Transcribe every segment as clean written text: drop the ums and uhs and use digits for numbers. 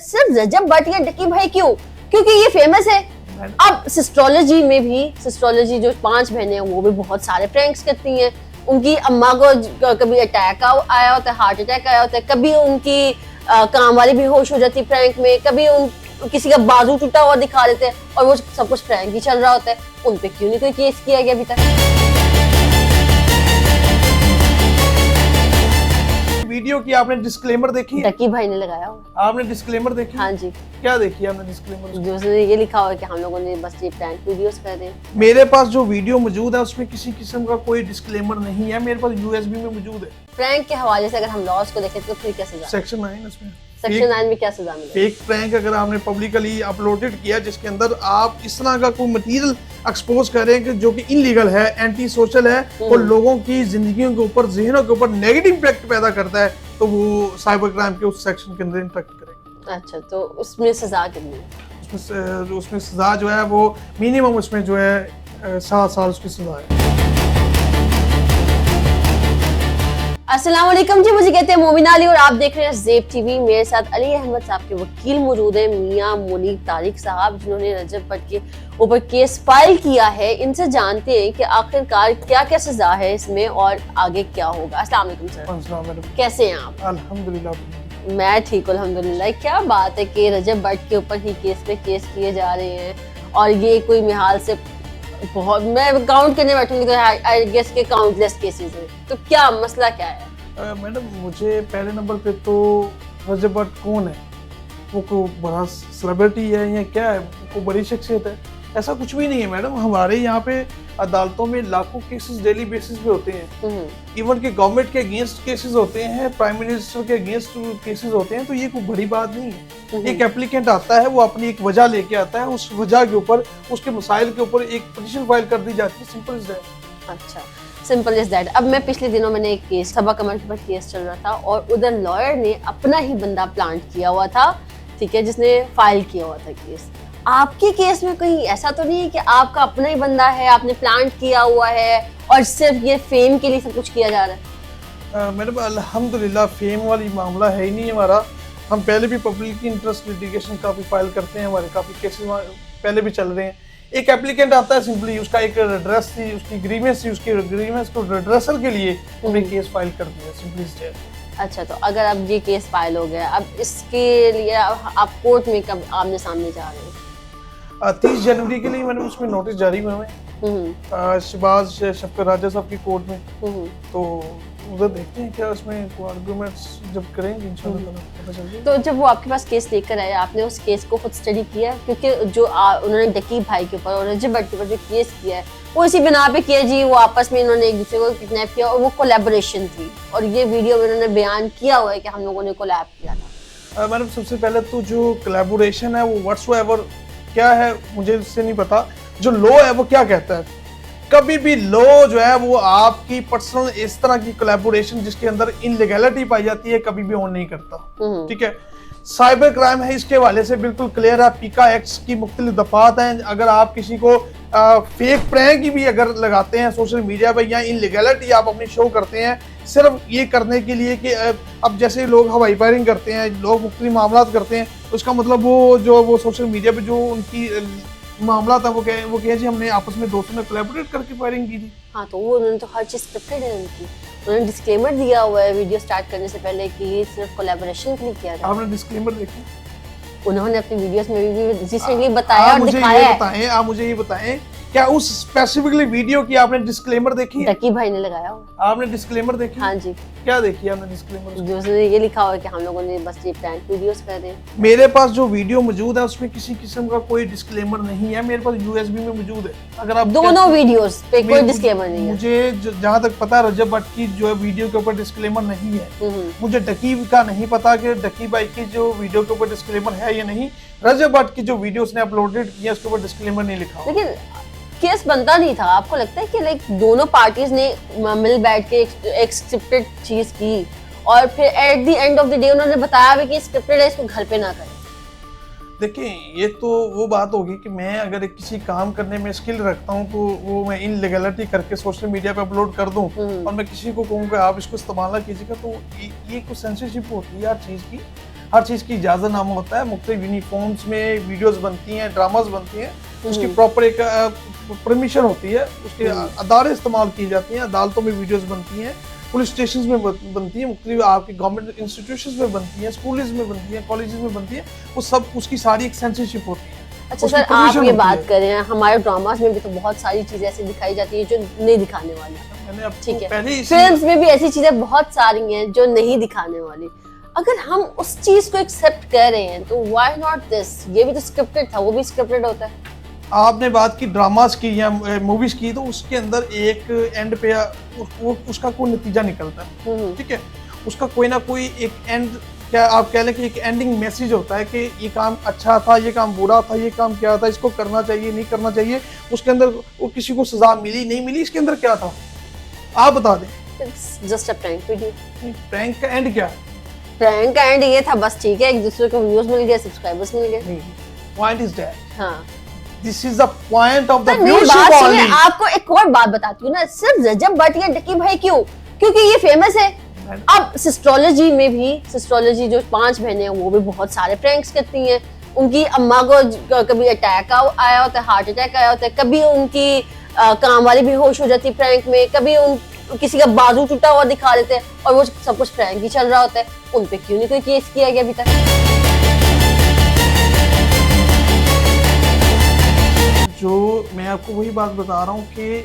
सिर्फ रजब भट्ट या डकी भाई क्यों? क्योंकि ये फेमस है। अब सिस्ट्रोलॉजी में भी, सिस्ट्रोलॉजी जो 5 बहनें हैं वो भी बहुत सारे प्रैंक्स करती हैं। उनकी अम्मा को कभी अटैक आया होता है, हार्ट अटैक आया होता है, कभी उनकी काम वाली बेहोश हो जाती है प्रैंक में, कभी किसी का बाजू टूटा हुआ दिखा देते हैं और वो सब कुछ प्रैंक ही चल रहा होता है। उन पे क्यों नहीं कोई केस किया गया अभी तक? वीडियो की आपने डिस्क्लेमर देखी है? डकी भाई ने लगाया हुआ। आपने डिस्क्लेमर देखी? हाँ जी। क्या देखी है आपने डिस्क्लेमर? जो उसने ये लिखा हुआ है कि हम लोगों ने बस ये प्रैंक वीडियोस कर दें। मेरे पास जो वीडियो मौजूद है उसमें किसी किस्म का कोई डिस्क्लेमर नहीं है, मेरे पास यूएसबी में मौजूद है। प्रैंक के हवाले से अगर हम लॉस को देखें तो फिर क्या सजा? सेक्शन 9 उसमें। सेक्शन 9 में क्या सजा मिलेगी? फेक प्रैंक अगर आपने पब्लिकली अपलोडेड किया जिसके अंदर आप इस तरह का कोई मटेरियल एक्सपोज करें कि जो कि इलीगल है, एंटी सोशल है और लोगों की जिंदगियों के ऊपर, ज़हनों के ऊपर नेगेटिव इम्पैक्ट पैदा करता है, तो वो साइबर क्राइम के उस सेक्शन के अंदर इंटरेक्ट करेंगे। अच्छा, तो उसमें सजा कितनी है? उसमें सजा जो है वो मिनिमम उसमें जो है 7 साल उसकी सजा है। अस्सलाम वालेकुम जी, मुझे कहते हैं मोमिना अली और आप देख रहे हैं ज़ेब टीवी। मेरे साथ अली अहमद साहब के वकील मौजूद हैं, मियां मुनीब तारिक साहब, जिन्होंने रजब भट्ट के ऊपर केस फाइल किया है। इनसे जानते हैं कि आखिरकार क्या क्या सजा है इसमें और आगे क्या होगा। अस्सलाम वालेकुम सर। अस्सलाम वालेकुम। कैसे हैं आप? अल्हम्दुलिल्लाह। मैं ठीक हूं अल्हम्दुलिल्लाह। क्या बात है कि रजब भट्ट के ऊपर ही केस पे केस किए जा रहे हैं और ये कोई मिहाल से बहुत, मैं काउंट करने बैठूंगी तो आई गेस के काउंटलेस केसेस हैं। तो क्या मसला क्या है? मैडम, मुझे पहले नंबर पे तो रजब भट्ट कौन है, वो को बड़ा सेलिब्रिटी है या क्या है, वो बड़ी शख्सियत है? ऐसा कुछ भी नहीं है मैडम। हमारे यहाँ पे अदालतों में लाखों केसेस डेली बेसिस पे होते हैं। इवन के गवर्नमेंट के अगेंस्ट केसेस होते हैं, प्राइम मिनिस्टर के अगेंस्ट केसेस होते हैं, तो ये कोई बड़ी बात नहीं है। एक एप्लीकेंट आता है, वो अपनी एक वजह लेके आता है, उस वजह के ऊपर, उसके मसाइल के ऊपर एक पिटीशन फाइल कर दी जाती है। Simple is that. अच्छा, सिंपल इज दैट। अब मैं पिछले दिनों मैंने एक केस, सबा कमर के ऊपर केस चल रहा था और उधर लॉयर ने अपना ही बंदा प्लांट किया हुआ था, ठीक है, जिसने फाइल किया हुआ था केस। आपके केस में कहीं ऐसा तो नहीं है कि आपका अपना ही बंदा है, आपने प्लांट किया हुआ है और सिर्फ ये फेम के लिए सब कुछ किया जा रहा है? मैडम अल्हम्दुलिल्लाह फेम वाली मामला है ही नहीं हमारा। हम पहले भी पब्लिक इंटरेस्ट लिटिगेशन काफ़ी फाइल करते हैं, हमारे काफ़ी केसेस पहले भी चल रहे हैं। एक एप्लीकेंट आता है, सिंपली उसका एक रेड्रेस थी, उसकी ग्रीवेंस थी, उसकी ग्रीवेंस को रेड्रेसल के लिए हमने केस फाइल कर दिया। Simply state. अच्छा, तो अगर अब ये केस फाइल हो गया, अब इसके लिए आप कोर्ट में कब आमने सामने जा रहे हैं? 30 जनवरी के लिए मैंने उसमें नोटिस जारी हुए हैं शहबाज शफकत राजा साहब की कोर्ट में, तो उधर देखते हैं क्या उसमें आर्गुमेंट्स जब करेंगे इंशाल्लाह पता चल जाएगा। तो जब वो आपके पास केस लेकर आए, आपने उस केस को खुद स्टडी किया? क्योंकि जो उन्होंने डकी भाई के ऊपर और रजब भट्ट के ऊपर जो केस किया है वो इसी बिना पे किया जी, वो आपस में इन्होंने एक दूसरे को किडनैप किया और वो कोलैबोरेशन थी और ये वीडियो में उन्होंने बयान किया हुआ है कि हम लोगों ने कोलैब किया था। मैडम, सबसे पहले तो जो कोलैबोरेशन है वो व्हाट्सएवर क्या है मुझे इससे नहीं पता। जो लॉ है वो क्या कहता है, कभी भी लॉ जो है वो आपकी पर्सनल इस तरह की कोलैबोरेशन जिसके अंदर इनलीगैलिटी पाई जाती है कभी भी ऑन नहीं करता। ठीक है, साइबर क्राइम है, इसके हवाले से बिल्कुल क्लियर है। पीका एक्ट्स की मुख्तलिफ दफात हैं। अगर आप किसी को फेक प्रैंक की भी अगर लगाते हैं सोशल मीडिया पर या इनलीगैलिटी आप अपनी शो करते हैं सिर्फ ये करने के लिए कि अब जैसे लोग हवाई फायरिंग करते हैं, लोग मुख्तलिफ मामला करते हैं, उसका मतलब वो सोशल मीडिया पे जो उनकी मामला था वो कहे जी हमने आपस में दोस्तों ने कोलैबोरेट करके फायरिंग की थी। हाँ, तो वो उन्होंने तो हर चीज स्क्रिप्टेड है उनकी। उन्होंने डिस्क्लेमर दिया हुआ है वीडियो स्टार्ट करने से पहले कि ये सिर्फ कोलैबोरेशन के लिए किया था। आपने डिस्क्लेमर देखी? उन्होंने अपनी वीडियोस में भी रिसेंटली बताया और दिखाया है। आप मुझे ये बताएं, क्या उस स्पेसिफिकली वीडियो की आपने डिस्क्लेमर देखी है? डकी भाई ने लगाया हुआ। आपने डिस्क्लेमर देखी? हाँ जी। क्या देखी आपने डिस्क्लेमर? जो उसने ये लिखा हुआ है कि हम लोगों ने बस ये प्रैंक वीडियोस कर रहे हैं। मेरे पास जो वीडियो मौजूद है उसमें किसी किस्म का कोई डिस्क्लेमर नहीं है, मेरे पास यूएसबी में मौजूद है। अगर आप दोनों वीडियोस पे कोई डिस्क्लेमर नहीं है। मुझे जहाँ तक पता है रजब भट्ट की जो वीडियो के ऊपर डिस्क्लेमर नहीं है। मुझे डकी का नहीं पता कि डकी भाई की जो वीडियो के ऊपर डिस्क्लेमर है या नहीं। रजब भट्ट की जो वीडियो उसने अपलोडेड किया उसके ऊपर डिस्क्लेमर नहीं लिखा। लेकिन केस बनता नहीं था। आपको लगता है कि लाइक दोनों पार्टीज ने मिल बैठ के एक स्क्रिप्टेड चीज की और फिर at the end of the day उन्होंने बताया भी कि स्क्रिप्टेड है, इसको घर पे ना करें? देखिए, ये तो वो बात होगी कि मैं अगर किसी काम करने में स्किल रखता हूँ तो वो मैं इनलीगैलिटी करके सोशल मीडिया पे अपलोड कर दूँ और मैं किसी को कहूँ कि आप इसको इस्तेमाल ना कीजिएगा, तो ये कुछ सेंसरशिप होती है हर चीज़ की। हर चीज़ की इजाज़तनामा होता है, मुख्तलिफ यूनिफॉर्म्स में वीडियोस बनती हैं, ड्रामास बनती हैं, उसकी प्रॉपर एक परमिशन होती है, उसके अदारे इस्तेमाल की जाती हैं, अदालतों में वीडियोस बनती हैं, पुलिस स्टेशन में बनती हैं, मुख्तलिफ आपकी गवर्नमेंट इंस्टीट्यूशन में बनती हैं, स्कूल्स में बनती हैं, कॉलेजेस में बनती हैं, वो सब उसकी सारी एक सेंसरशिप होती है। अच्छा उसकी सर, permission आप ये होती बात है। कर रहे हैं, हमारे ड्रामास में भी तो बहुत सारी चीजें ऐसी दिखाई जाती है जो नहीं दिखाने वाली। मैंने आपको ठीक है, पहले ही फिल्म्स में भी ऐसी चीजें बहुत सारी हैं जो नहीं दिखाने वाली। अगर हम उस चीज को एक्सेप्ट कर रहे हैं तो व्हाई नॉट दिस? ये भी तो स्क्रिप्टेड था, वो भी स्क्रिप्टेड होता है। आपने बात की ड्रामास की या मूवीज की, तो उसके अंदर एक एंड पे उसका कोई नतीजा निकलता है, ठीक है, उसका कोई ना कोई एक एंड, क्या आप कह लें कि एक एंडिंग मैसेज होता है कि ये काम अच्छा था, ये काम बुरा था, ये काम क्या था, इसको करना चाहिए नहीं करना चाहिए, उसके अंदर वो किसी को सजा मिली नहीं मिली, इसके अंदर क्या था आप बता दें। Just a prank video. Prank का एंड क्या है? प्रैंक का एंड ये था बस, ठीक है, एक दूसरे को व्यूज मिल गए, सब्सक्राइबर्स मिल गए। पॉइंट इज दैट, हाँ, this is the point of the मेरी व्यूशिप बात सुनिए, ओनली। आपको एक और बात बताती हूँ ना, सिर्फ रजब भट्ट या डकी भाई क्यों? क्योंकि ये फेमस है। अब सिस्ट्रोलॉजी में भी, सिस्ट्रोलॉजी जो 5 बहनें हैं वो भी बहुत सारे प्रैंक्स करती हैं। उनकी अम्मा को कभी अटैक आया होता है, हार्ट अटैक आया होता है, कभी उनकी काम वाली भी होश हो जाती है प्रैंक में, कभी उन किसी का बाजू टूटा हुआ दिखा देते हैं और वो सब कुछ प्रैंक ही चल रहा होता है। उन पे क्यों नहीं कोई केस किया गया अभी तक? जो मैं आपको वही बात बता रहा हूँ कि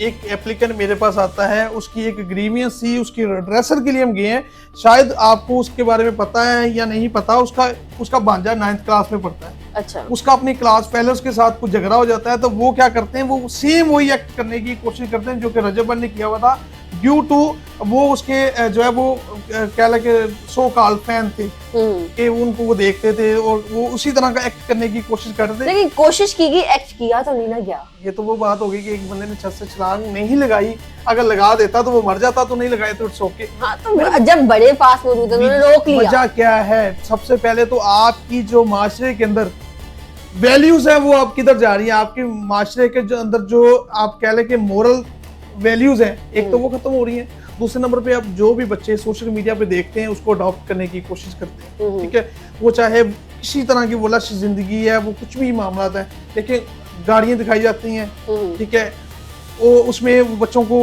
एक एप्लीकेंट मेरे पास आता है, उसकी एक ग्रीवियंस थी, उसकी रेड्रेसर के लिए हम गए हैं, शायद आपको उसके बारे में पता है या नहीं पता, उसका भांजा 9th क्लास में पढ़ता है। अच्छा, उसका अपनी क्लास फेलोज के साथ कुछ झगड़ा हो जाता है, तो वो क्या करते हैं, वो सेम वही एक्ट करने की कोशिश करते हैं जो कि रजब ने किया हुआ था, ड्यू टू वो उसके जो है वो क्या लगे सो कॉल्ड फैन थे कि उनको वो देखते थे और वो उसी तरह का एक्ट करने की कोशिश करते थे। लेकिन कोशिश की गई, एक्ट किया तो नहीं ना गया। ये तो वो बात होगी कि एक बंदे ने छत से छलांग नहीं लगाई, अगर लगा देता तो वो मर जाता, तो नहीं लगाए तो इट्स ओके। हाँ, तो जब बड़े पास मौजूद है उन्होंने रोक लिया। वजह क्या है? सबसे पहले तो आपकी जो माशरे के अंदर वैल्यूज है वो आप किधर जा रही है, आपके माशरे के जो अंदर जो आप कह लें कि मोरल वैल्यूज हैं, एक तो वो खत्म हो रही हैं। दूसरे नंबर पे आप जो भी बच्चे सोशल मीडिया पे देखते हैं उसको अडॉप्ट करने की कोशिश करते हैं, ठीक है, वो चाहे किसी तरह की वो लश जिंदगी है, वो कुछ भी मामला है, लेकिन गाड़ियां दिखाई जाती हैं, ठीक है, वो उसमें बच्चों को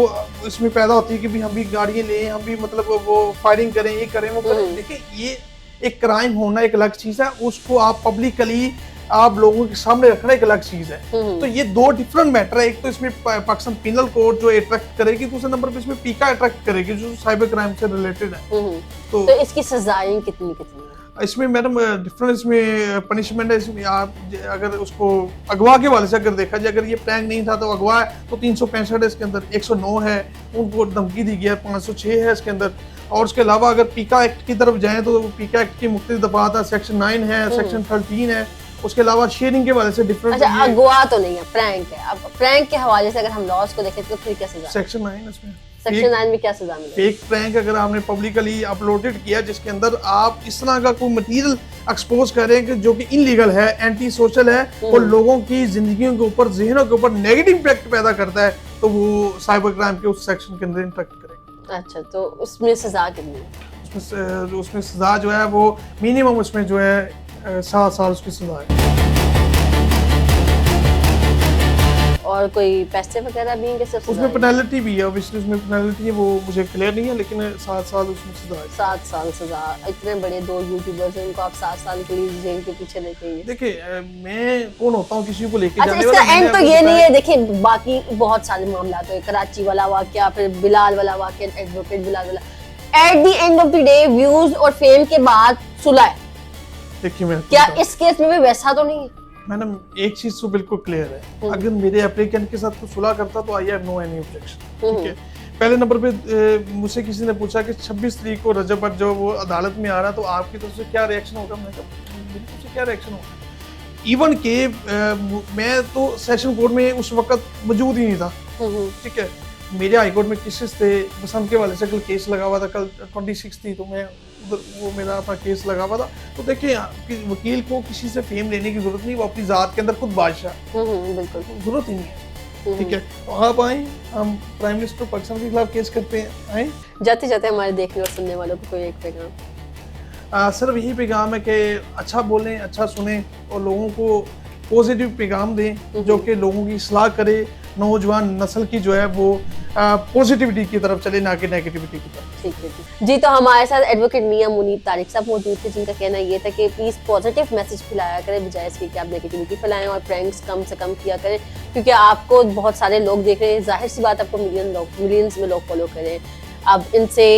इसमें पैदा होती है कि भी हम भी गाड़ियां लें, हम भी मतलब वो फायरिंग करें, ये करें, वो करें। देखिए, ये एक क्राइम होना एक अलग चीज है, उसको आप पब्लिकली आप लोगों के सामने रखना एक अलग चीज है। तो ये दो डिफरेंट मैटर है। एक तो इसमें पाकिस्तान पिनल कोड जो अट्रैक्ट करेगी, दूसरे नंबर पे इसमें पीका अट्रैक्ट करेगी जो साइबर क्राइम से रिलेटेड है। तो इसकी सजाएं कितनी है? इसमें मैडम डिफरेंट इसमें पनिशमेंट है। इसमें आप अगर उसको अगवा के वाले से अगर देखा जाए, अगर ये प्रैंक नहीं था तो अगवा है तो 365 है इसके अंदर, 109 है, उनको धमकी दी गई है, 506 है इसके अंदर। और उसके अलावा अगर पीका एक्ट की तरफ जाएं तो पीका एक्ट की मुख्तलिफ दफात है, सेक्शन 9 है, सेक्शन 13 है। उसके अलावा शेयरिंग के वाले से डिफरेंट। अच्छा, अगवा तो नहीं है, प्रैंक है। अब प्रैंक के हवाले से अगर हम लॉस को देखें तो फिर क्या सजा? सेक्शन 9 इसमें, सेक्शन 9 में क्या सजा मिलेगी? फेक प्रैंक अगर आपने पब्लिकली अपलोडेड किया जिसके अंदर आप इस तरह का कोई मटेरियल एक्सपोज करें कि जो कि इलीगल है, एंटी सोशल है और लोगों की जिंदगियों के ऊपर, ज़हनों के ऊपर नेगेटिव इम्पैक्ट पैदा करता है, तो वो साइबर क्राइम के उस सेक्शन के अंदर इंटरेक्ट करेगा। अच्छा, तो उसमें सजा कितनी है? उसमें सजा जो है वो मिनिमम उसमें जो है 7 साल उसकी सजा है। और कोई पैसे वगैरह भी हैं? सिर्फ उसमें पेनल्टी भी है, ऑब्वियसली उसमें पेनल्टी है, वो मुझे क्लियर नहीं है, लेकिन 7 साल उसमें सजा है। 7 साल सजा। इतने बड़े 2 यूट्यूबर्स हैं, उनको आप 7 साल के लिए जेल के पीछे देखेंगे? देखिए, मैं कौन होता हूँ किसी को लेके अच्छा, जाने इसका वाला? एंड तो ये नहीं है। देखिए, बाकी बहुत सारे मामला तो है, कराची वाला वाकया, फिर बिलाल वाला वाकया, एडवोकेट बिलाल वाला। At the end of the day views और फेम के बाद सुलह है। देखिए, मैं क्या इस केस में भी वैसा तो नहीं है? मैडम, एक चीज तो बिल्कुल क्लियर है, अगर मेरे एप्लीकेंट के साथ कुछ सुलह करता तो I have no any objection, ठीक है। पहले नंबर पे मुझसे किसी ने पूछा कि 26 तारीख को रजब भट्ट जो वो अदालत में आ रहा है, तो आपकी तरफ से क्या रिएक्शन होगा? मैंने कहा बिल्कुल से क्या रिएक्शन होगा। इवन के मैं तो सेशन कोर्ट में उस वक्त मौजूद ही नहीं था, ठीक है। मेरे हाई कोर्ट में केसेस थे, बसंत के वाले से कल केस लगा हुआ था, कल 26 थी, तो मैं उधर वो मेरा अपना केस लगा हुआ था। तो देखिए, वकील को किसी से फेम लेने की जरूरत नहीं, वो अपनी जात के अंदर खुद बादशाह, बिल्कुल जरूरत ही नहीं है, ठीक है। तो आप आए, हम प्राइम मिनिस्टर पाकिस्तान के खिलाफ केस करते हैं, आए। जाते जाते हमारे देखने और सुनने वालों को कोई एक पैगाम? सिर्फ यही पैगाम है कि अच्छा बोलें, अच्छा सुने और लोगों को पॉजिटिव पैगाम दें जो कि लोगों की इस्लाह करे, नौजवान नस्ल की जो है वो पॉजिटिविटी की तरफ चले, ना कि नेगेटिविटी की तरफ। ठीक है जी। तो हमारे साथ एडवोकेट मियां मुनीब तारिक साहब मौजूद थे, जिनका कहना ये था कि प्लीज़ पॉजिटिव मैसेज फैलाया करें बजाय इसके कि आप नेगेटिविटी फैलाएं, और प्रैंक्स कम से कम किया करें, क्योंकि आपको बहुत सारे लोग देख रहे हैं, जाहिर सी बात आपको मिलियंस में लोग फॉलो करें। अब इनसे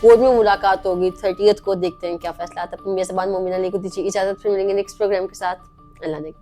कोर्ट में मुलाकात होगी 30th को, देखते हैं क्या फैसला आता है। अपनी मेज़बान मोमिना अली को दीजिए इजाज़त, फिर मिलेंगे नेक्स्ट प्रोग्राम के साथ। अल्लाह ने